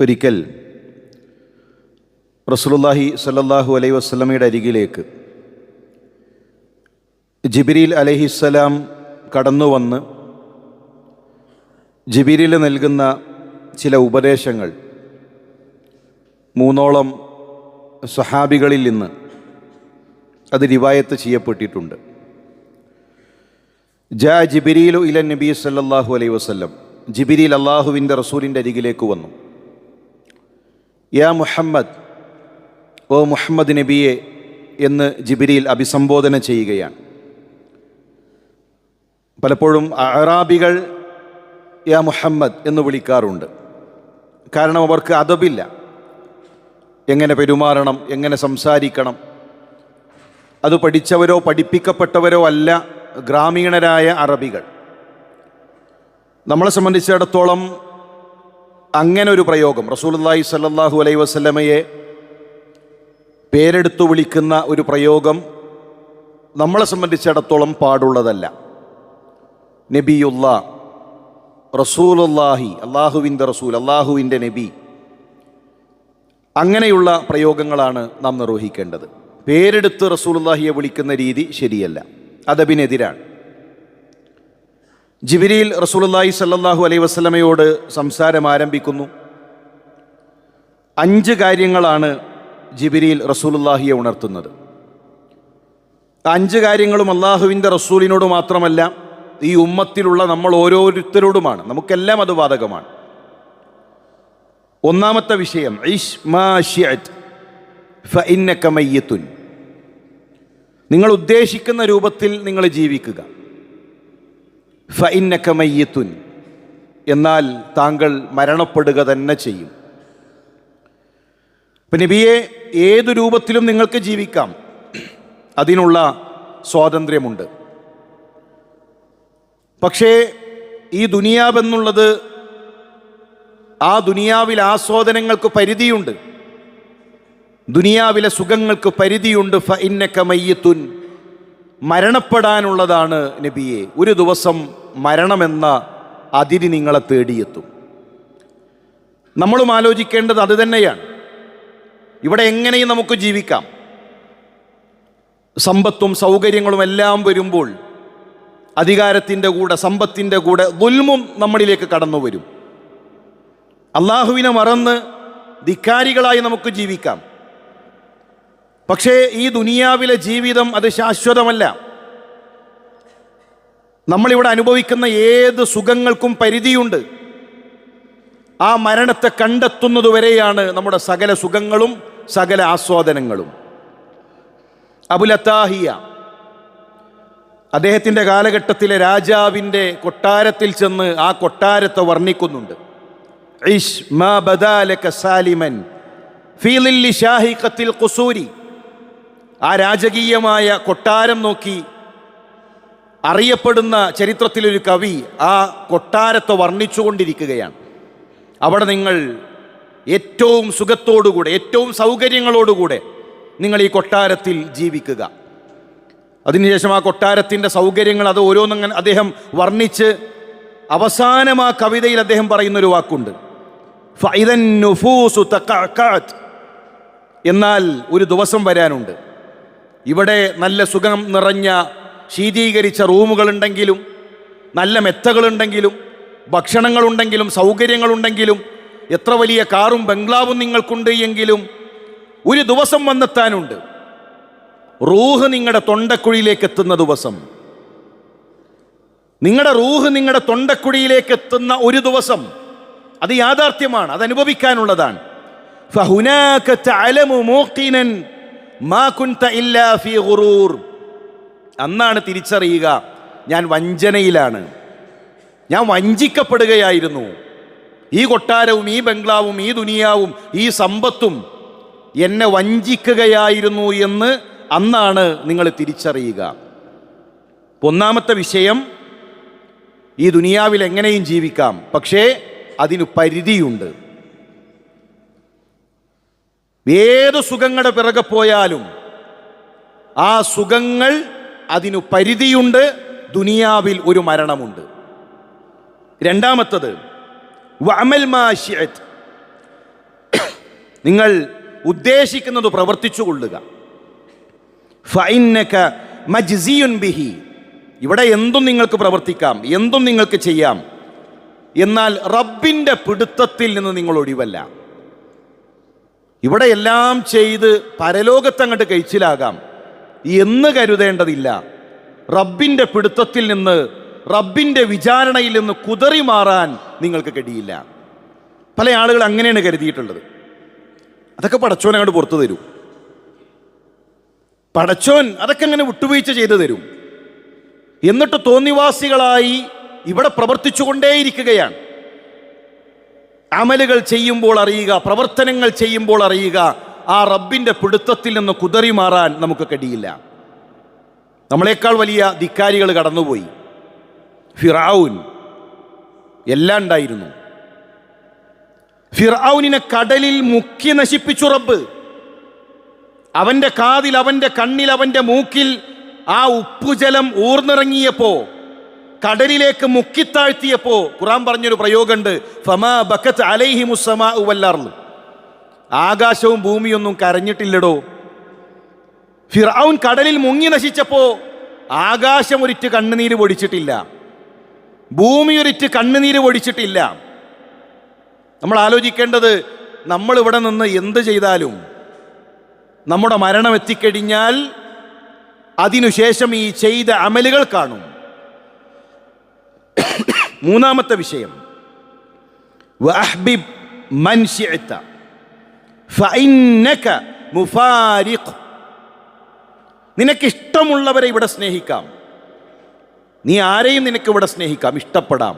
ഒരിക്കൽ റസൂലുള്ളാഹി സ്വല്ലല്ലാഹു അലൈഹി വസല്ലമയുടെ അരികിലേക്ക് ജിബ്രീൽ അലൈഹിസ്സലാം കടന്നു വന്ന് ജിബ്രീൽ നൽകുന്ന ചില ഉപദേശങ്ങൾ മൂന്നോളം സ്വഹാബികളിൽ നിന്ന് അത് റിവായത്ത് ചെയ്യപ്പെട്ടിട്ടുണ്ട്. ജാ ജിബ്രീലു ഇല നബി സല്ലല്ലാഹു അലൈഹി വസല്ലം, ജിബ്രീൽ അള്ളാഹുവിൻ്റെ റസൂലിൻ്റെ അരികിലേക്ക് വന്നു. യാ മുഹമ്മദ്, ഓ മുഹമ്മദ് നബിയെ എന്ന് ജിബ്രീൽ അഭിസംബോധന ചെയ്യുകയാണ്. പലപ്പോഴും അറാബികൾ യാ മുഹമ്മദ് എന്ന് വിളിക്കാറുണ്ട്. കാരണം അവർക്ക് അദബില്ല, എങ്ങനെ പെരുമാറണം, എങ്ങനെ സംസാരിക്കണം, അത് പഠിച്ചവരോ പഠിപ്പിക്കപ്പെട്ടവരോ അല്ല ഗ്രാമീണരായ അറബികൾ. നമ്മളെ സംബന്ധിച്ചിടത്തോളം അങ്ങനെ ഒരു പ്രയോഗം, റസൂലുള്ളാഹി സ്വല്ലല്ലാഹു അലൈഹി വസല്ലമയെ പേരെടുത്തു വിളിക്കുന്ന ഒരു പ്രയോഗം നമ്മളെ സംബന്ധിച്ചിടത്തോളം പാടുള്ളതല്ല. നബിയുല്ലാ, റസൂലുള്ളാഹി, അള്ളാഹുവിൻ്റെ റസൂൽ, അള്ളാഹുവിൻ്റെ നബി, അങ്ങനെയുള്ള പ്രയോഗങ്ങളാണ് നാം നിർവഹിക്കേണ്ടത്. പേരെടുത്ത് റസൂലുള്ളാഹിയെ വിളിക്കുന്ന രീതി ശരിയല്ല, അദബിനെതിരാണ്. ജിബ്രീൽ റസൂലുള്ളാഹി സ്വല്ലല്ലാഹു അലൈഹി വസല്ലമയോട് സംസാരം ആരംഭിക്കുന്നു. 5 കാര്യങ്ങളാണ് ജിബ്രീൽ റസൂലുള്ളാഹിയെ ഉണർത്തുന്നത്. 5 കാര്യങ്ങളും അള്ളാഹുവിൻ്റെ റസൂലിനോട് മാത്രമല്ല, ഈ ഉമ്മത്തിലുള്ള നമ്മൾ ഓരോരുത്തരോടുമാണ്, നമുക്കെല്ലാം അത് ബാധകമാണ്. ഒന്നാമത്തെ വിഷയം, ഇഷ് മാ ശിഅത് ഫഇന്നക മയ്യിത്തുൻ, നിങ്ങൾ ഉദ്ദേശിക്കുന്ന രൂപത്തിൽ നിങ്ങൾ ജീവിക്കുക. ഫഇന്നക മയ്യിത്തുൻ, എന്നാൽ താങ്കൾ മരണപ്പെടുക തന്നെ ചെയ്യും. അപ്പം നബിയെ, ഏതു രൂപത്തിലും നിങ്ങൾക്ക് ജീവിക്കാം, അതിനുള്ള സ്വാതന്ത്ര്യമുണ്ട്. പക്ഷേ ഈ ദുനിയാവെന്നുള്ളത്, ആ ദുനിയാവിലെ ആസ്വാദനങ്ങൾക്ക് പരിധിയുണ്ട്, ദുനിയാവിലെ സുഖങ്ങൾക്ക് പരിധിയുണ്ട്. ഫഇന്നക മയ്യിത്തുൻ, മരണപ്പെടാനുള്ളതാണ് നബിയെ. ഒരു ദിവസം മരണമെന്ന അതിരി നിങ്ങളെ തേടിയെത്തും. നമ്മളും ആലോചിക്കേണ്ടത് അത് തന്നെയാണ്. ഇവിടെ എങ്ങനെയും നമുക്ക് ജീവിക്കാം, സമ്പത്തും സൗകര്യങ്ങളും എല്ലാം വരുമ്പോൾ അധികാരത്തിൻ്റെ കൂടെ, സമ്പത്തിൻ്റെ കൂടെ ദുൽമും നമ്മളിലേക്ക് കടന്നു വരും. അള്ളാഹുവിനെ മറന്ന് ധിക്കാരികളായി നമുക്ക് ജീവിക്കാം. പക്ഷേ ഈ ദുനിയാവിലെ ജീവിതം അത് ശാശ്വതമല്ല. നമ്മളിവിടെ അനുഭവിക്കുന്ന ഏത് സുഖങ്ങൾക്കും പരിധിയുണ്ട്. ആ മരണത്തെ കണ്ടെത്തുന്നതുവരെയാണ് നമ്മുടെ സകല സുഖങ്ങളും സകല ആസ്വാദനങ്ങളും. അബുൽ അത്താഹിയ അദ്ദേഹത്തിൻ്റെ കാലഘട്ടത്തിലെ രാജാവിൻ്റെ കൊട്ടാരത്തിൽ ചെന്ന് ആ കൊട്ടാരത്തെ വർണ്ണിക്കുന്നുണ്ട്. ഇഷ് മാ ബദാലക സാലിമൻ ഫീ ളില്ലി ഷാഹിഖത്തിൽ ഖുസൂരി, ആ രാജകീയമായ കൊട്ടാരം നോക്കി അറിയപ്പെടുന്ന ചരിത്രത്തിലൊരു കവി ആ കൊട്ടാരത്തെ വർണ്ണിച്ചുകൊണ്ടിരിക്കുകയാണ്. അവിടെ നിങ്ങൾ ഏറ്റവും സുഖത്തോടുകൂടെ, ഏറ്റവും സൗകര്യങ്ങളോടുകൂടെ നിങ്ങൾ ഈ കൊട്ടാരത്തിൽ ജീവിക്കുക. അതിനുശേഷം ആ കൊട്ടാരത്തിൻ്റെ സൗകര്യങ്ങൾ അത് ഓരോന്നങ്ങനെ അദ്ദേഹം വർണ്ണിച്ച് അവസാനം ആ കവിതയിൽ അദ്ദേഹം പറയുന്നൊരു വാക്കുണ്ട്, ഫഇദൻ നുഫൂസു തഖഅഖഅത്, എന്നാൽ ഒരു ദിവസം വരാനുണ്ട്, ഇവിടെ നല്ല സുഖം നിറഞ്ഞ ശീതീകരിച്ച റൂമുകളുണ്ടെങ്കിലും, നല്ല മെത്തകളുണ്ടെങ്കിലും, ഭക്ഷണങ്ങളുണ്ടെങ്കിലും, സൗകര്യങ്ങളുണ്ടെങ്കിലും, എത്ര വലിയ കാറും ബംഗ്ലാവും നിങ്ങൾക്കുണ്ട് എങ്കിലും ഒരു ദിവസം വന്നെത്താനുണ്ട്, റൂഹ് നിങ്ങളുടെ തൊണ്ടക്കുഴിയിലേക്ക് എത്തുന്ന ദിവസം. നിങ്ങളുടെ റൂഹ് നിങ്ങളുടെ തൊണ്ടക്കുഴിയിലേക്ക് എത്തുന്ന ഒരു ദിവസം, അത് യാഥാർത്ഥ്യമാണ്, അത് അനുഭവിക്കാനുള്ളതാണ്. ഫഹുനാക തഅലമു മൂഖിനൻ മാ കുൻത ഇല്ലാ ഫീ ഗുറൂർ, അന്നാണ് തിരിച്ചറിയുക, ഞാൻ വഞ്ചനയിലാണ്, ഞാൻ വഞ്ചിക്കപ്പെടുകയായിരുന്നു. ഈ കൊട്ടാരവും ഈ ബംഗ്ലാവും ഈ ദുനിയാവും ഈ സമ്പത്തും എന്നെ വഞ്ചിക്കുകയായിരുന്നു എന്ന് അന്നാണ് നിങ്ങൾ തിരിച്ചറിയുക. ഒന്നാമത്തെ വിഷയം, ഈ ദുനിയാവിൽ എങ്ങനെയും ജീവിക്കാം, പക്ഷേ അതിന് പരിധിയുണ്ട്. ഏത് സുഖങ്ങളുടെ പിറകെ പോയാലും ആ സുഖങ്ങൾ അതിനു പരിധിയുണ്ട്. ദുനിയാവിൽ ഒരു മരണമുണ്ട്. രണ്ടാമത്തത്, വഅമൽ മാ ശിഅത് നിങ്ങൾ ഉദ്ദേശിക്കുന്നത് പ്രവർത്തിച്ചു കൊള്ളുക. ഫഇന്നക മജ്സിയുൻ ബിഹി, ഇവിടെ എന്തും നിങ്ങൾക്ക് പ്രവർത്തിക്കാം, എന്തും നിങ്ങൾക്ക് ചെയ്യാം, എന്നാൽ റബ്ബിൻ്റെ പിടുത്തത്തിൽ നിന്ന് നിങ്ങൾ ഒഴിവല്ല. ഇവിടെ എല്ലാം ചെയ്ത് പരലോകത്തങ്ങോട്ട് കഴിച്ചിലാകാം എന്ന് കരുതേണ്ടതില്ല. റബ്ബിൻ്റെ പിടുത്തത്തിൽ നിന്ന്, റബ്ബിൻ്റെ വിചാരണയിൽ നിന്ന് കുതറി മാറാൻ നിങ്ങൾക്ക് കഴിയില്ല. പല ആളുകൾ അങ്ങനെയാണ് കരുതിയിട്ടുള്ളത്. അതൊക്കെ പടച്ചോൻ അങ്ങോട്ട് പുറത്തു തരും, പടച്ചോൻ അതൊക്കെ അങ്ങനെ വിട്ടുവീഴ്ച ചെയ്തു തരും. എന്നിട്ട് തോന്നിവാസികളായി ഇവിടെ പ്രവർത്തിച്ചു കൊണ്ടേയിരിക്കുകയാണ്. അമലുകൾ ചെയ്യുമ്പോൾ അറിയുക, പ്രവർത്തനങ്ങൾ ചെയ്യുമ്പോൾ അറിയുക, ആ റബ്ബിൻ്റെ പിടുത്തത്തിൽ നിന്ന് കുതറി മാറാൻ നമുക്ക് കഴിയില്ല. നമ്മളെക്കാൾ വലിയ ധിക്കാരികൾ കടന്നുപോയി. ഫിർഔൻ എല്ലാം ഉണ്ടായിരുന്നു. ഫിർഔനിനെ കടലിൽ മുക്കി നശിപ്പിച്ചു റബ്ബ്. അവൻ്റെ കാതിൽ, അവൻ്റെ കണ്ണിൽ, അവൻ്റെ മൂക്കിൽ ആ ഉപ്പുജലം ഊർന്നിറങ്ങിയപ്പോ, കടലിലേക്ക് മുക്കിത്താഴ്ത്തിയപ്പോ ഖുർആൻ പറഞ്ഞൊരു പ്രയോഗമുണ്ട്, ഫമാ ബക്കത്ത് അലൈഹിമുസ് സമാഉ വൽ അർള്, ആകാശവും ഭൂമിയൊന്നും കരഞ്ഞിട്ടില്ലടോ. ഫിർഔൻ കടലിൽ മുങ്ങി നശിച്ചപ്പോ ആകാശം ഒരിറ്റ് കണ്ണുനീര് പൊടിച്ചിട്ടില്ല, ഭൂമി ഒരിറ്റ് കണ്ണുനീര് പൊടിച്ചിട്ടില്ല. നമ്മൾ ആലോചിക്കേണ്ടത്, നമ്മൾ ഇവിടെ നിന്ന് എന്ത് ചെയ്താലും നമ്മുടെ മരണം എത്തിക്കഴിഞ്ഞാൽ അതിനുശേഷം ഈ ചെയ്ത അമലുകൾ കാണും. മൂന്നാമത്തെ വിഷയം, വഅഹ്ബിബ് മൻ ശിഅത ഫഇന്നക മുഫാരിഖ്, നിനക്കിഷ്ടമുള്ളവരെ ഇവിടെ സ്നേഹിക്കാം. നീ ആരെയും നിനക്ക് ഇവിടെ സ്നേഹിക്കാം, ഇഷ്ടപ്പെടാം.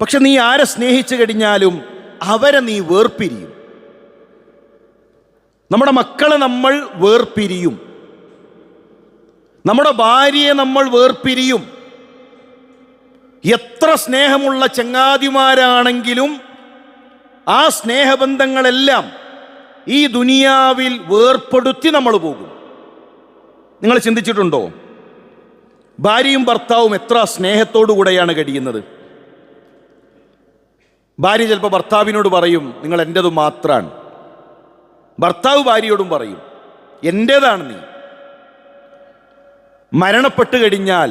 പക്ഷെ നീ ആരെ സ്നേഹിച്ചു കഴിഞ്ഞാലും അവരെ നീ വേർപിരിയും. നമ്മുടെ മക്കളെ നമ്മൾ വേർപിരിയും, നമ്മുടെ ഭാര്യയെ നമ്മൾ വേർപിരിയും. എത്ര സ്നേഹമുള്ള ചങ്ങാതിമാരാണെങ്കിലും ആ സ്നേഹബന്ധങ്ങളെല്ലാം ഈ ദുനിയാവിൽ വേർപ്പെടുത്തി നമ്മൾ പോകും. നിങ്ങൾ ചിന്തിച്ചിട്ടുണ്ടോ? ഭാര്യയും ഭർത്താവും എത്ര സ്നേഹത്തോടു കൂടെയാണ് കഴിയുന്നത്. ഭാര്യ ചിലപ്പോൾ ഭർത്താവിനോട് പറയും, നിങ്ങൾ എൻ്റേത് മാത്രമാണ്. ഭർത്താവ് ഭാര്യയോടും പറയും, എൻ്റേതാണ് നീ. മരണപ്പെട്ട് കഴിഞ്ഞാൽ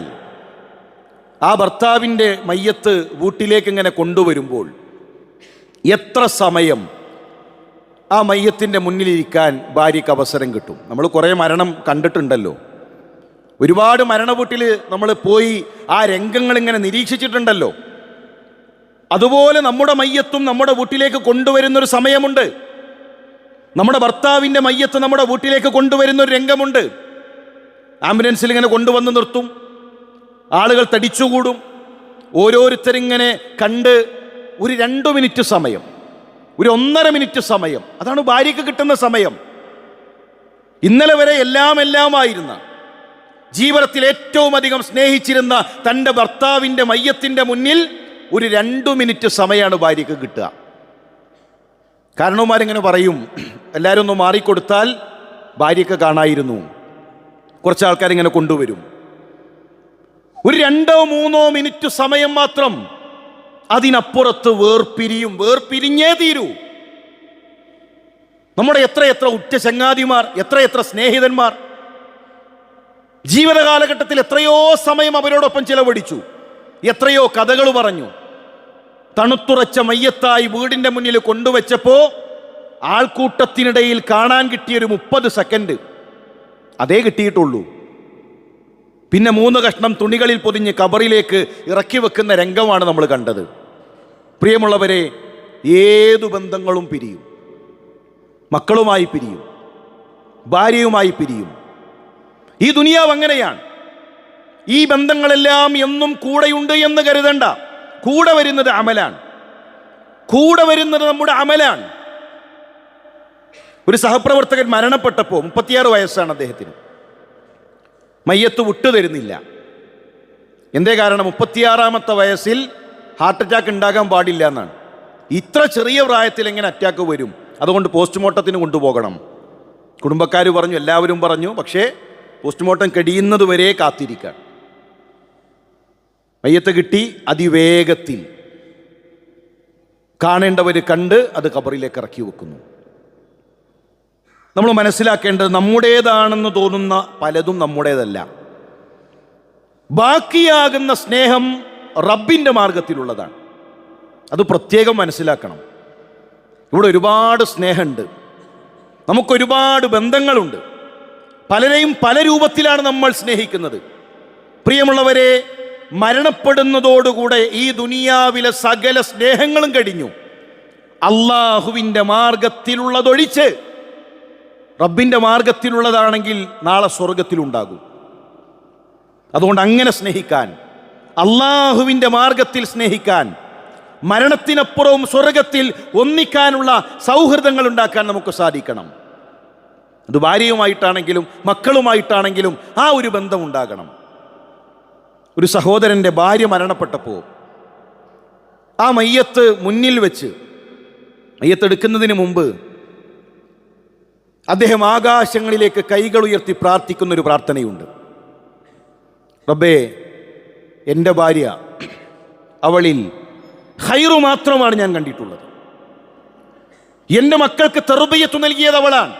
ആ ഭർത്താവിൻ്റെ മയ്യത്ത് വീട്ടിലേക്ക് ഇങ്ങനെ കൊണ്ടുവരുമ്പോൾ എത്ര സമയം ആ മയ്യത്തിൻ്റെ മുന്നിലിരിക്കാൻ ഭാര്യയ്ക്ക് അവസരം കിട്ടും. നമ്മൾ കുറേ മരണം കണ്ടിട്ടുണ്ടല്ലോ, ഒരുപാട് മരണ വീട്ടിൽ നമ്മൾ പോയി ആ രംഗങ്ങൾ ഇങ്ങനെ നിരീക്ഷിച്ചിട്ടുണ്ടല്ലോ. അതുപോലെ നമ്മുടെ മയ്യത്തും നമ്മുടെ വീട്ടിലേക്ക് കൊണ്ടുവരുന്നൊരു സമയമുണ്ട്. നമ്മുടെ ഭർത്താവിൻ്റെ മയ്യത്ത് നമ്മുടെ വീട്ടിലേക്ക് കൊണ്ടുവരുന്നൊരു രംഗമുണ്ട്. ആംബുലൻസിൽ ഇങ്ങനെ കൊണ്ടുവന്ന് നിർത്തും, ആളുകൾ തടിച്ചുകൂടും, ഓരോരുത്തരിങ്ങനെ കണ്ട് ഒരു 2 മിനിറ്റ് സമയം, ഒരു 1.5 മിനിറ്റ് സമയം, അതാണ് ഭാര്യയ്ക്ക് കിട്ടുന്ന സമയം. ഇന്നലെ വരെ എല്ലാമായിരുന്ന, ജീവിതത്തിൽ ഏറ്റവും അധികം സ്നേഹിച്ചിരുന്ന തൻ്റെ ഭർത്താവിൻ്റെ മയ്യത്തിൻ്റെ മുന്നിൽ ഒരു 2 മിനിറ്റ് സമയമാണ് ഭാര്യയ്ക്ക് കിട്ടുക. കാരണവന്മാരിങ്ങനെ പറയും, എല്ലാവരും ഒന്ന് മാറിക്കൊടുത്താൽ ഭാര്യയ്ക്ക് കാണായിരുന്നു. കുറച്ച് ആൾക്കാരിങ്ങനെ കൊണ്ടുവരും, ഒരു 2-3 മിനിറ്റ് സമയം മാത്രം. അതിനപ്പുറത്ത് വേർപിരിഞ്ഞേ തീരൂ. നമ്മുടെ എത്ര ഉറ്റ ചങ്ങാതിമാർ, എത്ര സ്നേഹിതന്മാർ, ജീവിത കാലഘട്ടത്തിൽ എത്രയോ സമയം അവരോടൊപ്പം ചിലവഴിച്ചു, എത്രയോ കഥകൾ പറഞ്ഞു. തണുത്തുറച്ച മയ്യത്തായി വീടിൻ്റെ മുന്നിൽ കൊണ്ടുവച്ചപ്പോ ആൾക്കൂട്ടത്തിനിടയിൽ കാണാൻ കിട്ടിയൊരു 30 സെക്കൻഡ് അതേ കിട്ടിയിട്ടുള്ളൂ. പിന്നെ 3 കഷ്ണം തുണികളിൽ പൊതിഞ്ഞ് കബറിലേക്ക് ഇറക്കി വെക്കുന്ന രംഗമാണ് നമ്മൾ കണ്ടത്. പ്രിയമുള്ളവരെ, ഏതു ബന്ധങ്ങളും പിരിയും. മക്കളുമായി പിരിയും, ഭാര്യയുമായി പിരിയും. ഈ ദുനിയാവ് അങ്ങനെയാണ്. ഈ ബന്ധങ്ങളെല്ലാം എന്നും കൂടെയുണ്ട് എന്ന് കരുതണ്ട. കൂടെ വരുന്നത് അമലാണ്, കൂടെ വരുന്നത് നമ്മുടെ അമലാണ്. ഒരു സഹപ്രവർത്തകൻ മരണപ്പെട്ടപ്പോൾ 36 വയസ്സാണ് അദ്ദേഹത്തിന്. മയ്യത്ത് വിട്ടുതരുന്നില്ല. എന്തേ കാരണം? 36-ാമത്തെ വയസ്സിൽ ഹാർട്ട് അറ്റാക്ക് ഉണ്ടാകാൻ പാടില്ല എന്നാണ്. ഇത്ര ചെറിയ പ്രായത്തിൽ എങ്ങനെ അറ്റാക്ക് വരും? അതുകൊണ്ട് പോസ്റ്റ്മോർട്ടത്തിന് കൊണ്ടുപോകണം. കുടുംബക്കാർ പറഞ്ഞു, എല്ലാവരും പറഞ്ഞു. പക്ഷേ പോസ്റ്റ്മോർട്ടം കഴിയുന്നത് വരെ കാത്തിരിക്കാൻ. മയ്യത്ത് കിട്ടി, അതിവേഗത്തിൽ കാണേണ്ടവർ കണ്ട് അത് ഖബറിലേക്ക് ഇറക്കി വെക്കുന്നു. നമ്മൾ മനസ്സിലാക്കേണ്ടത് നമ്മുടേതാണെന്ന് തോന്നുന്ന പലതും നമ്മുടേതല്ല. ബാക്കിയാകുന്ന സ്നേഹം റബ്ബിൻ്റെ മാർഗത്തിലുള്ളതാണ്. അത് പ്രത്യേകം മനസ്സിലാക്കണം. ഇവിടെ ഒരുപാട് സ്നേഹമുണ്ട്, നമുക്കൊരുപാട് ബന്ധങ്ങളുണ്ട്, പലരെയും പല രൂപത്തിലാണ് നമ്മൾ സ്നേഹിക്കുന്നത്. പ്രിയമുള്ളവരെ, മരണപ്പെടുന്നതോടുകൂടെ ഈ ദുനിയാവിലെ സകല സ്നേഹങ്ങളും കഴിഞ്ഞു. അള്ളാഹുവിൻ്റെ മാർഗത്തിലുള്ളതൊഴിച്ച് റബ്ബിൻ്റെ മാർഗത്തിലുള്ളതാണെങ്കിൽ നാളെ സ്വർഗത്തിലുണ്ടാകും. അതുകൊണ്ട് അങ്ങനെ സ്നേഹിക്കാൻ, അള്ളാഹുവിൻ്റെ മാർഗത്തിൽ സ്നേഹിക്കാൻ, മരണത്തിനപ്പുറവും സ്വർഗത്തിൽ ഒന്നിക്കാനുള്ള സൗഹൃദങ്ങൾ ഉണ്ടാക്കാൻ നമുക്ക് സാധിക്കണം. അത് ഭാര്യയുമായിട്ടാണെങ്കിലും മക്കളുമായിട്ടാണെങ്കിലും ആ ഒരു ബന്ധം ഉണ്ടാകണം. ഒരു സഹോദരൻ്റെ ഭാര്യ മരണപ്പെട്ടപ്പോൾ ആ മയ്യത്ത് മുന്നിൽ വെച്ച്, മയ്യത്തെടുക്കുന്നതിന് മുമ്പ് അദ്ദേഹം ആകാശങ്ങളിലേക്ക് കൈകൾ ഉയർത്തി പ്രാർത്ഥിക്കുന്നൊരു പ്രാർത്ഥനയുണ്ട്. റബ്ബേ, എൻ്റെ ഭാര്യ, അവളിൽ ഖൈറു മാത്രമാണ് ഞാൻ കണ്ടിട്ടുള്ളത്. എൻ്റെ മക്കൾക്ക് തർബിയത്ത് നൽകിയത് അവളാണ്.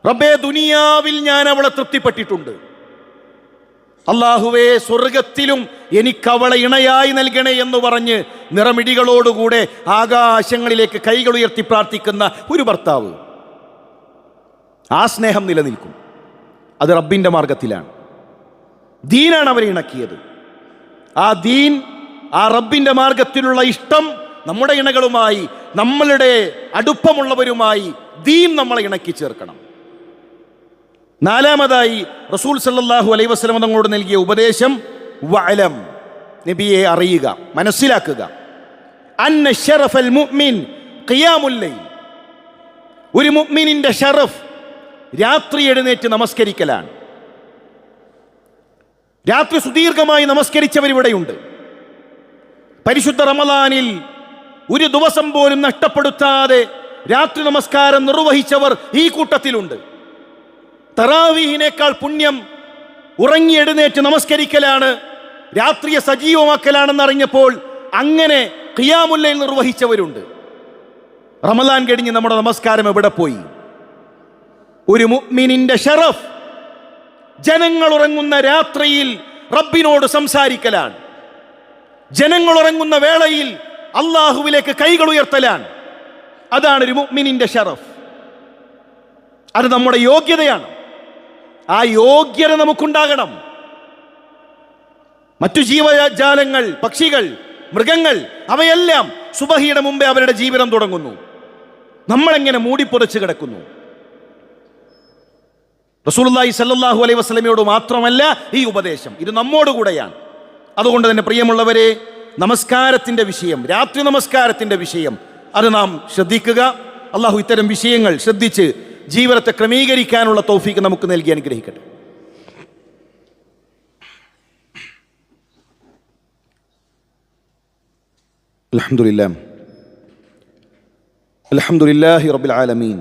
റബ്ബേ, ദുനിയാവിൽ ഞാൻ അവളെ തൃപ്തിപ്പെട്ടിട്ടുണ്ട്. അല്ലാഹുവേ, സ്വർഗത്തിലും എനിക്കവളെ ഇണയായി നൽകണേ എന്ന് പറഞ്ഞ് നിറമിടികളോടുകൂടെ ആകാശങ്ങളിലേക്ക് കൈകൾ ഉയർത്തി പ്രാർത്ഥിക്കുന്ന ഒരു ഭർത്താവ്, ആ സ്നേഹം നിലനിൽക്കും. അത് റബ്ബിൻ്റെ മാർഗത്തിലാണ്. ദീനാണ് അവരെ ഇണക്കിയത്. ആ ദീൻ, ആ റബ്ബിൻ്റെ മാർഗത്തിലുള്ള ഇഷ്ടം നമ്മുടെ ഇണകളുമായി, നമ്മളുടെ അടുപ്പമുള്ളവരുമായി ദീൻ നമ്മളെ ഇണക്കി ചേർക്കണം. നാലാമതായി റസൂൽ സല്ലല്ലാഹു അലൈഹി വസല്ലം തങ്ങളോട് നൽകിയ ഉപദേശം, വഅലം, നബിയെ അറിയുക, മനസ്സിലാക്കുക, അന്ന ശറഫൽ മുഅ്മിൻ ഖിയാമുൽ ലൈൽ, ഒരു മുഅ്മിനിന്റെ ഷറഫ് രാത്രി എഴുന്നേറ്റ് നമസ്കരിക്കലാണ്. രാത്രി സുദീർഘമായി നമസ്കരിച്ചവരിവിടെയുണ്ട്. പരിശുദ്ധ റമളാനിൽ ഒരു ദിവസം പോലും നഷ്ടപ്പെടുത്താതെ രാത്രി നമസ്കാരം നിർവഹിച്ചവർ ഈ കൂട്ടത്തിലുണ്ട്. തറാവീഹിനേക്കാൾ പുണ്യം ഉറങ്ങി എഴുന്നേറ്റ് നമസ്കരിക്കലാണ്, രാത്രിയെ സജീവമാക്കലാണെന്നറിഞ്ഞപ്പോൾ അങ്ങനെ ഖിയാമുൽ ലൈൽ നിർവഹിച്ചവരുണ്ട്. റമളാൻ കഴിഞ്ഞ് നമ്മുടെ നമസ്കാരം എവിടെ പോയി? ഒരു മുഅ്മിനിന്റെ ഷറഫ് ജനങ്ങൾ ഉറങ്ങുന്ന രാത്രിയിൽ റബ്ബിനോട് സംസാരിക്കലാണ്. ജനങ്ങൾ ഉറങ്ങുന്ന വേളയിൽ അള്ളാഹുവിലേക്ക് കൈകൾ ഉയർത്തലാണ്. അതാണ് ഒരു മുഅ്മിനിന്റെ ഷറഫ്. അത് നമ്മുടെ യോഗ്യതയാണ്. ആ യോഗ്യത നമുക്കുണ്ടാകണം. മറ്റു ജീവജാലങ്ങൾ, പക്ഷികൾ, മൃഗങ്ങൾ, അവയെല്ലാം സുബഹിയുടെ മുമ്പേ അവരുടെ ജീവിതം തുടങ്ങുന്നു. നമ്മളെങ്ങനെ മൂടിപ്പൊതച്ച് കിടക്കുന്നു? റസൂലുള്ളാഹി സ്വല്ലല്ലാഹു അലൈഹി വസല്ലമയോട് മാത്രമല്ല ഈ ഉപദേശം, ഇത് നമ്മോടുകൂടെയാണ്. അതുകൊണ്ട് തന്നെ പ്രിയമുള്ളവരെ, നമസ്കാരത്തിൻ്റെ വിഷയം, രാത്രി നമസ്കാരത്തിൻ്റെ വിഷയം, അത് നാം ശ്രദ്ധിക്കുക. അള്ളാഹു ഇത്തരം വിഷയങ്ങൾ ശ്രദ്ധിച്ച് ജീവിതത്തെ ക്രമീകരിക്കാനുള്ള തൗഫീക്ക് നമുക്ക് നൽകി അനുഗ്രഹിക്കട്ടെ. അൽഹംദുലില്ലാഹ്, അൽഹംദുലില്ലാഹി റബ്ബിൽ ആലമീൻ,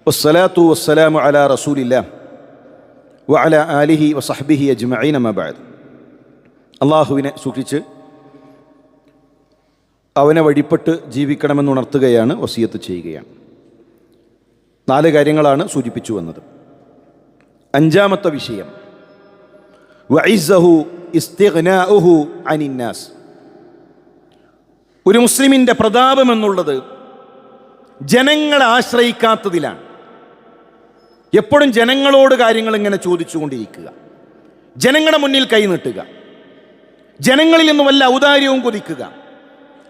വസ്സലാത്തു വസ്സലാമു അലാ റസൂലില്ലാഹ് വഅലാ ആലിഹി വസഹ്ബിഹി അജ്മഈൻ, അമ്മാ ബഅദ്. അള്ളാഹുവിനെ സൂക്ഷിച്ച് അവനെ വഴിപ്പെട്ട് ജീവിക്കണമെന്ന് ഉണർത്തുകയാണ്, വസിയത്ത് ചെയ്യുകയാണ്. 4 കാര്യങ്ങളാണ് സൂചിപ്പിച്ചു വന്നത്. 5ാമത്തെ വിഷയം, വഇസ്സഹു ഇസ്തിഗ്നാഉഹു അനിന്നാസ്. ഒരു മുസ്ലിമിൻ്റെ പ്രതാപം എന്നുള്ളത് ജനങ്ങളെ ആശ്രയിക്കാത്തതിലാണ്. എപ്പോഴും ജനങ്ങളോട് കാര്യങ്ങൾ ഇങ്ങനെ ചോദിച്ചുകൊണ്ടിരിക്കുക, ജനങ്ങളുടെ മുന്നിൽ കൈനീട്ടുക, ജനങ്ങളിൽ നിന്ന് വല്ല ഔദാര്യവും കൊതിക്കുക,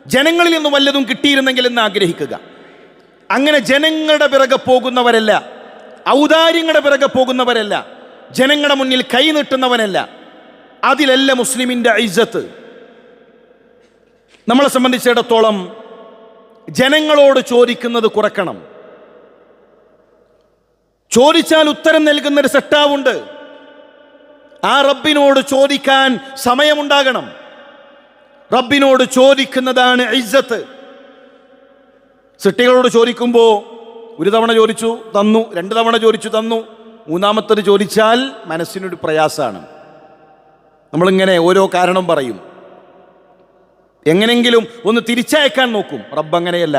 ജനങ്ങളിൽ നിന്ന് വല്ലതും കിട്ടിയിരുന്നെങ്കിൽ എന്ന് ആഗ്രഹിക്കുക. അങ്ങനെ ജനങ്ങളുടെ പിറകെ പോകുന്നവരല്ല, ഔദാര്യങ്ങളുടെ പിറകെ പോകുന്നവരല്ല, ജനങ്ങളുടെ മുന്നിൽ കൈനീട്ടുന്നവനല്ല. അതിലല്ല മുസ്ലിമിൻ്റെ ഇസ്സത്ത്. നമ്മളെ സംബന്ധിച്ചിടത്തോളം ജനങ്ങളോട് ചോദിക്കുന്നത് കുറക്കണം. ചോദിച്ചാൽ ഉത്തരം നൽകുന്നൊരു സെട്ടാവുണ്ട്. ആ റബ്ബിനോട് ചോദിക്കാൻ സമയമുണ്ടാകണം. റബ്ബിനോട് ചോദിക്കുന്നതാണ് ഇസ്സത്ത്. സൃഷ്ടികളോട് ചോദിക്കുമ്പോൾ ഒരു തവണ ചോദിച്ചു തന്നു, 2 തവണ ചോദിച്ചു തന്നു, 3ാമത്തത് ചോദിച്ചാൽ മനസ്സിനൊരു പ്രയാസമാണ്. നമ്മളിങ്ങനെ ഓരോ കാരണം പറയും, എങ്ങനെങ്കിലും ഒന്ന് തിരിച്ചയക്കാൻ നോക്കും. റബ്ബ് അങ്ങനെയല്ല.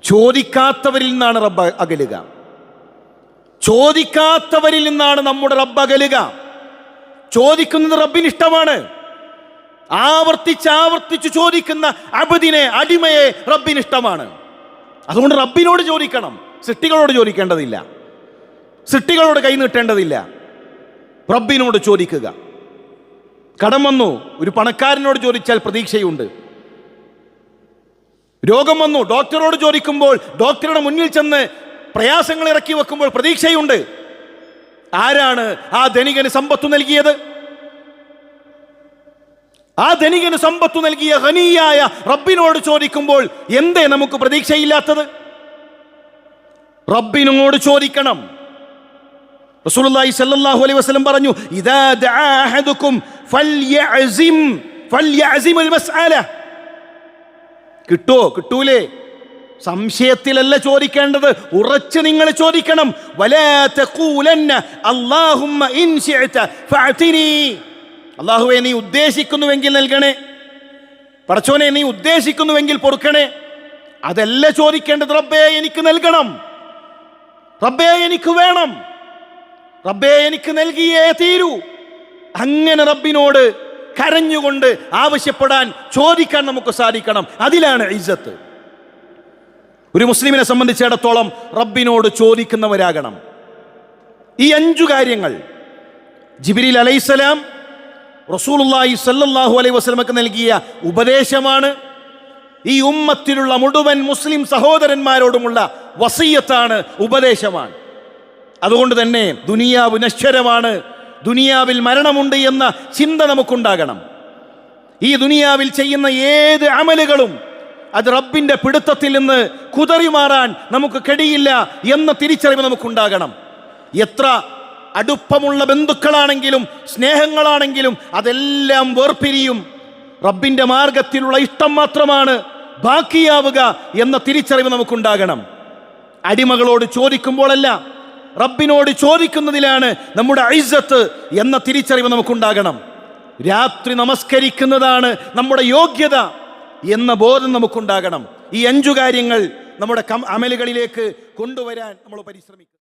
ചോദിക്കാത്തവരിൽ നിന്നാണ് റബ്ബ് അകലുക. ചോദിക്കാത്തവരിൽ നിന്നാണ് നമ്മുടെ റബ്ബ് അകലുക. ചോദിക്കുന്നത് റബ്ബിന് ഇഷ്ടമാണ്. ആവർത്തിച്ച് ചോദിക്കുന്ന അബ്ദിനെ, അടിമയെ റബ്ബിന് ഇഷ്ടമാണ്. അതുകൊണ്ട് റബ്ബിനോട് ചോദിക്കണം, സൃഷ്ടികളോട് ചോദിക്കേണ്ടതില്ല, സൃഷ്ടികളോട് കൈ നീട്ടേണ്ടതില്ല. റബ്ബിനോട് ചോദിക്കുക. കടം വന്നു, ഒരു പണക്കാരനോട് ചോദിച്ചാൽ പ്രതീക്ഷയുണ്ട്. രോഗം വന്നു, ഡോക്ടറോട് ചോദിക്കുമ്പോൾ, ഡോക്ടറുടെ മുന്നിൽ ചെന്ന് പ്രയാസങ്ങൾ ഇറക്കി വെക്കുമ്പോൾ പ്രതീക്ഷയുണ്ട്. ആരാണ് ആ ധനികന് സമ്പത്ത് നൽകിയത്? ആ ധനികന് സമ്പത്ത് നൽകിയ ഖനിയായ റബ്ബിനോട് ചോദിക്കുമ്പോൾ എന്തേ നമുക്ക് പ്രതീക്ഷയില്ലാത്തത്? റബ്ബിനോട് ചോദിക്കണം. റസൂലുള്ളാഹി സ്വല്ലല്ലാഹു അലൈഹി വസല്ലം പറഞ്ഞു, ഇദാ ദഅ അഹദുക്കും ഫൽയഅസിമുൽ മസ്അല. കിട്ടോ കിട്ടൂലേ? സംശയത്തിലല്ല ചോദിക്കേണ്ടത്, ഉറച്ച് നിങ്ങൾ ചോദിക്കണം. വലാ തഖൂലന്ന അല്ലാഹുമ്മ ഇൻ ശിഅത ഫഅതിനി. അല്ലാഹുവേ, നീ ഉദ്ദേശിക്കുന്നുവെങ്കിൽ നൽകണേ, പടച്ചോനെ നീ ഉദ്ദേശിക്കുന്നുവെങ്കിൽ പൊറുക്കണേ. അതല്ല ചോദിക്കേണ്ടത്. റബ്ബേ എനിക്ക് നൽകണം, റബ്ബേ എനിക്ക് വേണം, റബ്ബേ എനിക്ക് നൽകിയേ തീരൂ. അങ്ങനെ റബ്ബിനോട് കരഞ്ഞുകൊണ്ട് ആവശ്യപ്പെടാൻ, ചോദിക്കാൻ നമുക്ക് സാധിക്കണം. അതിലാണ് ഇസ്സത്ത്. ഒരു മുസ്ലിമിനെ സംബന്ധിച്ചിടത്തോളം റബ്ബിനോട് ചോദിക്കുന്നവരാകണം. ഈ 5 കാര്യങ്ങൾ ജിബ്രീൽ അലൈഹിസ്സലാം റസൂലുള്ളാഹി സ്വല്ലല്ലാഹു അലൈഹി വസല്ലമക്ക് നൽകിയ ഉപദേശമാണ്. ഈ ഉമ്മത്തിലുള്ള മുഴുവൻ മുസ്ലിം സഹോദരന്മാരോടുമുള്ള വസിയ്യത്താണ്, ഉപദേശമാണ്. അതുകൊണ്ട് തന്നെ ദുനിയാവ് നശ്വരമാണ്, ദുനിയാവിൽ മരണമുണ്ട് എന്ന ചിന്ത നമുക്കുണ്ടാകണം. ഈ ദുനിയാവിൽ ചെയ്യുന്ന ഏത് അമലുകളും അത് റബ്ബിന്റെ പിടുത്തത്തിൽ നിന്ന് കുതറിമാറാൻ നമുക്ക് കഴിയില്ല എന്ന തിരിച്ചറിവ് നമുക്കുണ്ടാകണം. എത്ര അടുപ്പമുള്ള ബന്ധുക്കളാണെങ്കിലും സ്നേഹങ്ങളാണെങ്കിലും അതെല്ലാം വേർപിരിയും. റബ്ബിന്റെ മാർഗത്തിലുള്ള ഇഷ്ടം മാത്രമാണ് ബാക്കിയാവുക എന്ന തിരിച്ചറിവ് നമുക്കുണ്ടാകണം. അടിമകളോട് ചോദിക്കുമ്പോഴല്ല, റബ്ബിനോട് ചോദിക്കുന്നതിലാണ് നമ്മുടെ ഇസ്സത്ത് എന്ന തിരിച്ചറിവ് നമുക്കുണ്ടാകണം. രാത്രി നമസ്കരിക്കുന്നതാണ് നമ്മുടെ യോഗ്യത എന്ന ബോധം നമുക്കുണ്ടാകണം. ഈ 5 കാര്യങ്ങൾ നമ്മുടെ അമലുകളിലേക്ക് കൊണ്ടുവരാൻ നമ്മൾ പരിശ്രമിക്കും.